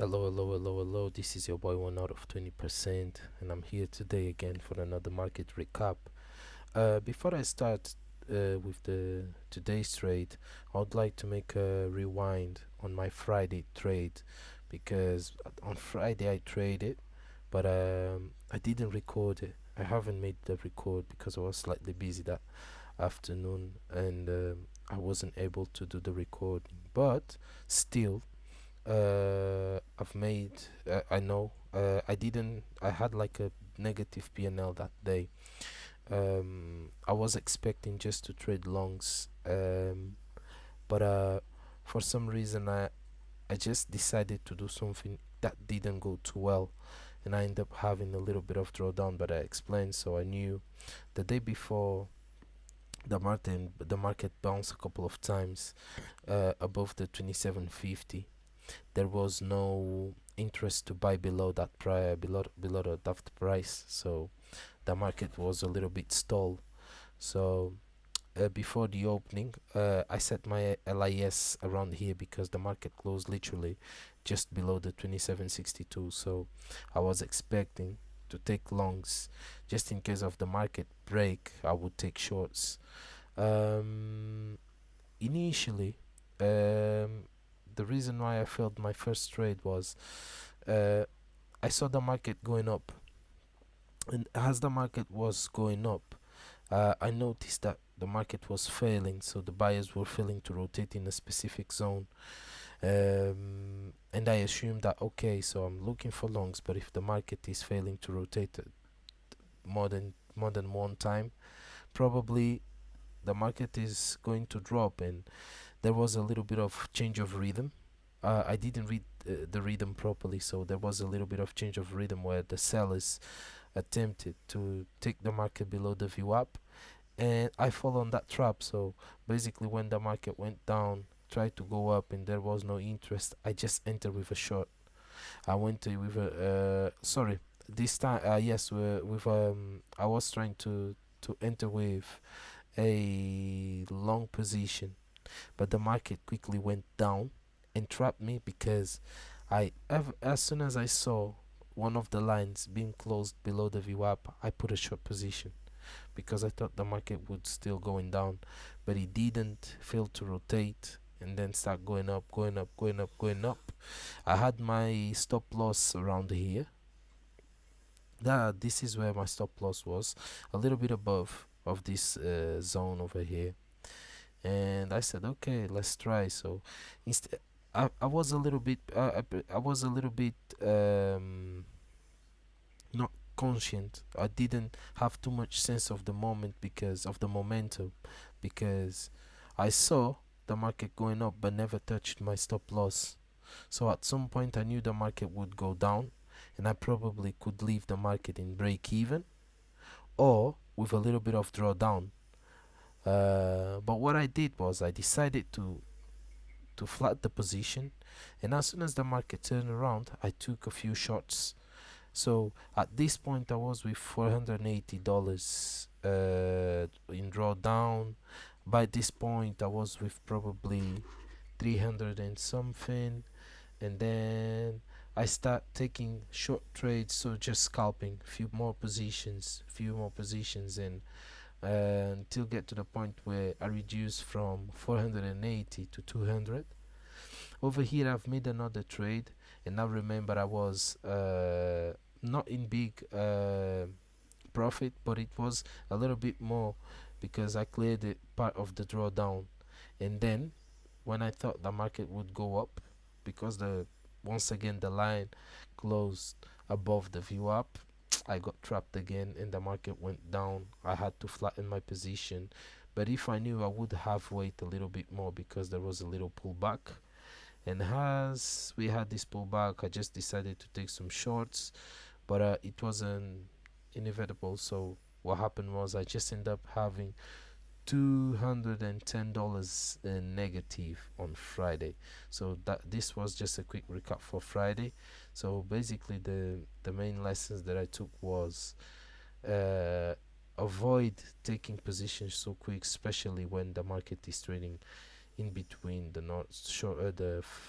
Hello, hello, hello, hello. This is your boy 1 out of 20%, and I'm here today again for another market recap. Before I start with the today's trade, I would like to make a rewind on my Friday trade because on Friday I traded, but I didn't record it. I haven't made the record because I was slightly busy that afternoon and I wasn't able to do the recording. But still, I've made. I know. I didn't. I had like a negative PNL that day. I was expecting just to trade longs, but for some reason I just decided to do something that didn't go too well, and I ended up having a little bit of drawdown. But I explained, so I knew the day before the market bounced a couple of times above the 2750. There was no interest to buy below that price, that price, so the market was a little bit stalled. So before the opening, I set my LIS around here because the market closed literally just below the 2762. So I was expecting to take longs just in case of the market break. I would take shorts. um Initially, the reason why I failed my first trade was uh, I saw the market going up, and as the market was going up, I noticed that the market was failing, so the buyers were failing to rotate in a specific zone. And I assumed that okay, so I'm looking for longs, but if the market is failing to rotate more than one time, probably the market is going to drop. And there was a little bit of change of rhythm. I didn't read the rhythm properly, so there was a little bit of change of rhythm where the sellers attempted to take the market below the VWAP, and I fall on that trap. So basically, when the market went down, tried to go up, and there was no interest, I just entered with a short. I went with a sorry. This time, yes, with I was trying to enter with a long position, but the market quickly went down and trapped me because as soon as I saw one of the lines being closed below the VWAP, I put a short position because I thought the market would still going down, but it didn't. Fail to rotate and then start going up, going up, going up, going up. I had my stop loss around here. This is where my stop loss was, a little bit above of this zone over here. And I said, okay, let's try. So instead, I was a little bit I was a little bit not conscient. I didn't have too much sense of the moment because of the momentum, because I saw the market going up but never touched my stop loss. So at some point I knew the market would go down, and I probably could leave the market in break even or with a little bit of drawdown. But what I did was I decided to flat the position, and as soon as the market turned around, I took a few shots. So at this point, I was with $480 in drawdown. By this point, I was with probably 300 and something, and then I start taking short trades, so just scalping few more positions, and until get to the point where I reduce from 480 to 200. Over here, I've made another trade, and now remember I was not in big profit, but it was a little bit more because I cleared it part of the drawdown. And then when I thought the market would go up, because the once again the line closed above the view up, I got trapped again and the market went down. I had to flatten my position. But if I knew, I would have waited a little bit more because there was a little pullback. And as we had this pullback, I just decided to take some shorts, but it wasn't inevitable. So what happened was I just ended up having $210 negative on Friday. So that this was just a quick recap for Friday. So basically, the main lessons that I took was uh, avoid taking positions so quick, especially when the market is trading in between the not short,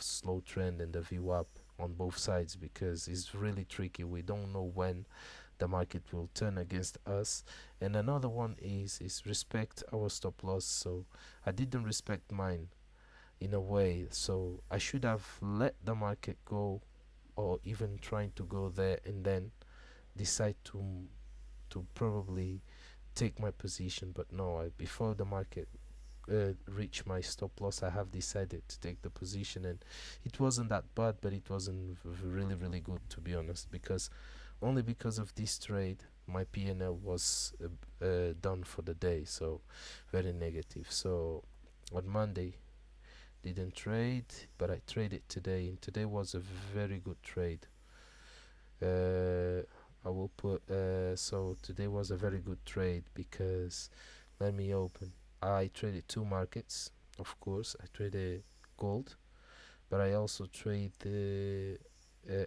slow trend and the VWAP. on both sides because it's really tricky. We don't know when the market will turn against us. And another one is respect our stop loss. So I didn't respect mine in a way. So I should have let the market go, or even trying to go there and then decide to probably take my position. But no, before the market reach my stop loss, I have decided to take the position, and it wasn't that bad, but it wasn't really really good, to be honest, because only because of this trade my PNL was done for the day. So very negative. So on Monday didn't trade, but I traded today, and today was a very good trade. uh, I will put so today was a very good trade because, let me open, I traded two markets. Of course I traded gold, but I also trade the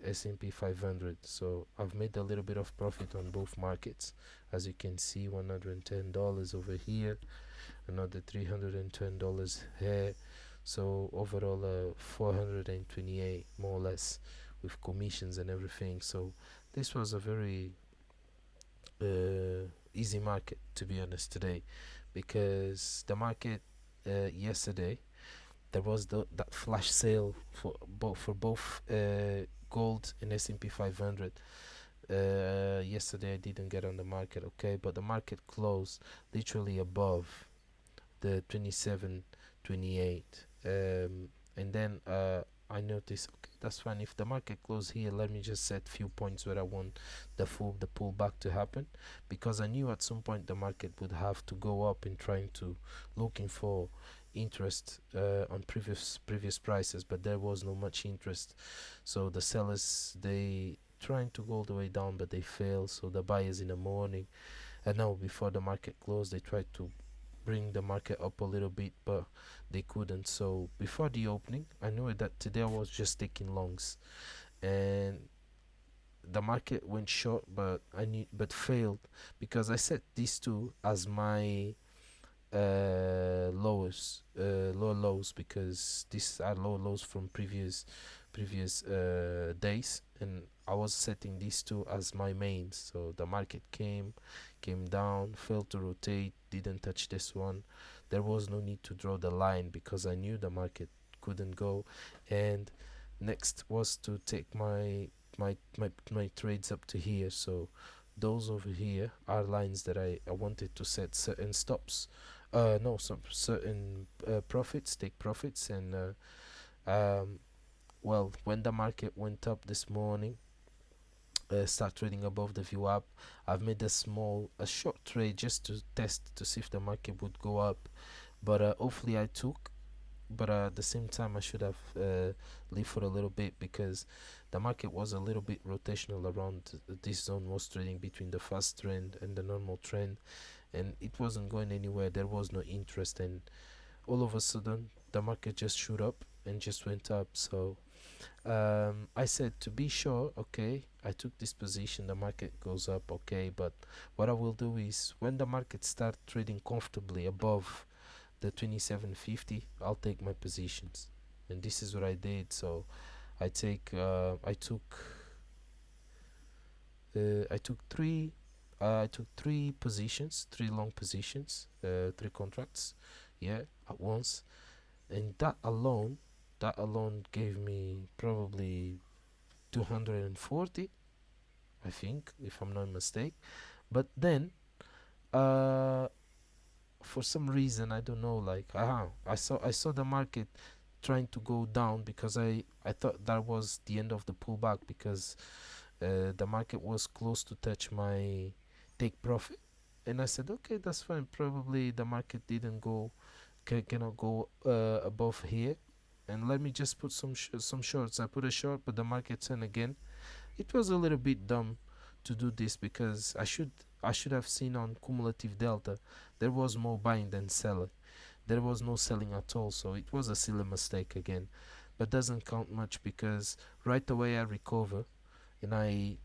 S&P 500. So I've made a little bit of profit on both markets. As you can see, $110 over here, another $310 here. So overall 428 more or less, with commissions and everything. So this was a very easy market, to be honest, today, because the market yesterday there was that flash sale for both gold and S&P 500. Yesterday I didn't get on the market, okay, but the market closed literally above the 27, 28. And then I noticed, okay, that's fine. If the market close here, let me just set few points where I want the pullback to happen, because I knew at some point the market would have to go up in trying to looking for interest on previous prices, but there was no much interest. So the sellers, they trying to go all the way down, but they fail. So the buyers in the morning, and now before the market closed, they tried to bring the market up a little bit, but they couldn't. So before the opening, I knew that today I was just taking longs, and the market went short, but I knew, but failed, because I set these two as my low lows, because these are low lows from previous days, and I was setting these two as my mains. So the market came down, failed to rotate, didn't touch this one. There was no need to draw the line because I knew the market couldn't go. And next was to take my trades up to here. So those over here are lines that I wanted to set certain stops, no, some certain profits, take profits. And well, when the market went up this morning, start trading above the view up, I've made a short trade just to test to see if the market would go up, but hopefully I took. But at the same time, I should have leave for a little bit, because the market was a little bit rotational around this zone, was trading between the fast trend and the normal trend, and it wasn't going anywhere. There was no interest, and all of a sudden the market just shoot up and just went up. So I said, to be sure, okay, I took this position, the market goes up, okay, but what I will do is, when the market start trading comfortably above the 2750, I'll take my positions. And this is what I did. So I took three positions, three long positions, three contracts, yeah, at once. And that alone gave me probably 240, I think, if I'm not mistaken. But then uh for some reason, I don't know, like, I saw the market trying to go down, because I thought that was the end of the pullback, because the market was close to touch my take profit. And I said, okay, that's fine, probably the market didn't go, cannot go above here, and let me just put some shorts. I put a short, but the market turned again. It was a little bit dumb to do this, because I should have seen on cumulative delta there was more buying than selling. There was no selling at all, so it was a silly mistake again. But doesn't count much, because right away I recover, and I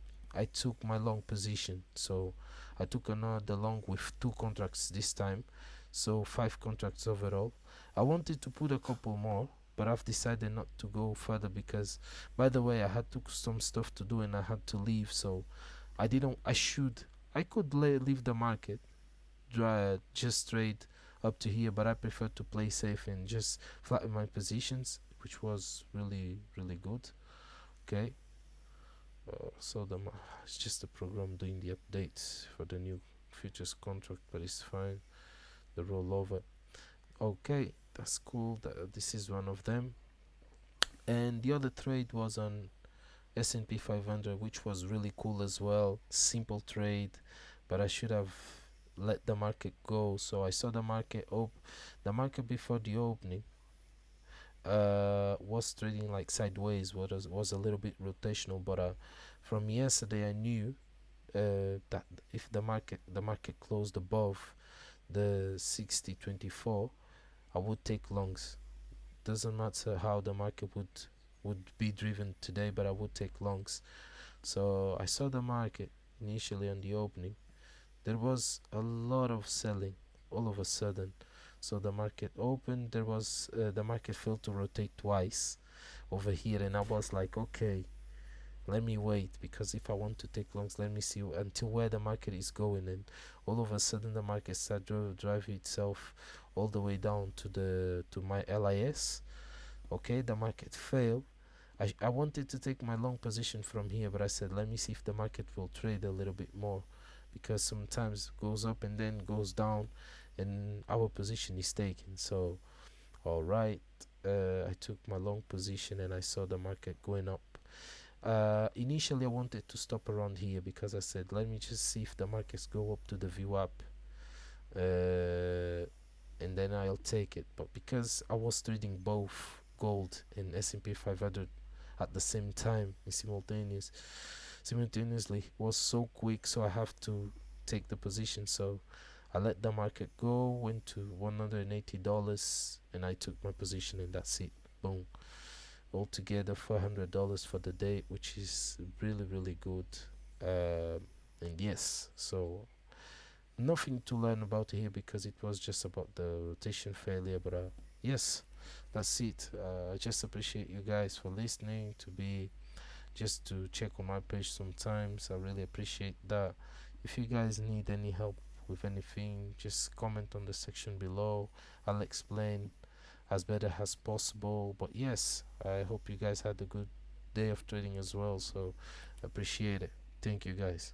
took my long position. So I took another long with two contracts this time, so five contracts overall. I wanted to put a couple more, but I've decided not to go further because, by the way, I had to some stuff to do and I had to leave. So I didn't. I could leave the market, just trade up to here, but I prefer to play safe and just flatten my positions, which was really good. Okay, it's just the program doing the updates for the new futures contract, but it's fine. The rollover. Okay, that's cool. This is one of them. And the other trade was on S&P 500, which was really cool as well. Simple trade, but I should have let the market go. So I saw the market before the opening was trading like sideways. Was a little bit rotational, but from yesterday I knew that if the market closed above the 60.24, I would take longs. Doesn't matter how the market would be driven today, but I would take longs. So I saw the market initially on the opening. There was a lot of selling all of a sudden. So the market opened. The market failed to rotate twice over here, and I was like, okay, let me wait, because if I want to take longs, let me see until where the market is going. And all of a sudden, the market started to drive itself all the way down to my LIS. Okay, the market failed. I wanted to take my long position from here, but I said, let me see if the market will trade a little bit more, because sometimes it goes up and then goes down, and our position is taken. So, all right, I took my long position and I saw the market going up. Initially, I wanted to stop around here because I said, let me just see if the markets go up to the VWAP, and then I'll take it. But because I was trading both gold and S&P 500 at the same time in simultaneously, it was so quick, so I have to take the position. So I let the market go, went to $180, and I took my position, and that's it. Boom. Altogether $400 for the day, which is really good. And yes, so nothing to learn about here because it was just about the rotation failure. But yes, that's it. I just appreciate you guys for listening, to be just to check on my page sometimes. I really appreciate that. If you guys need any help with anything, just comment on the section below. I'll explain as better as possible. But yes, I hope you guys had a good day of trading as well. So appreciate it. Thank you guys.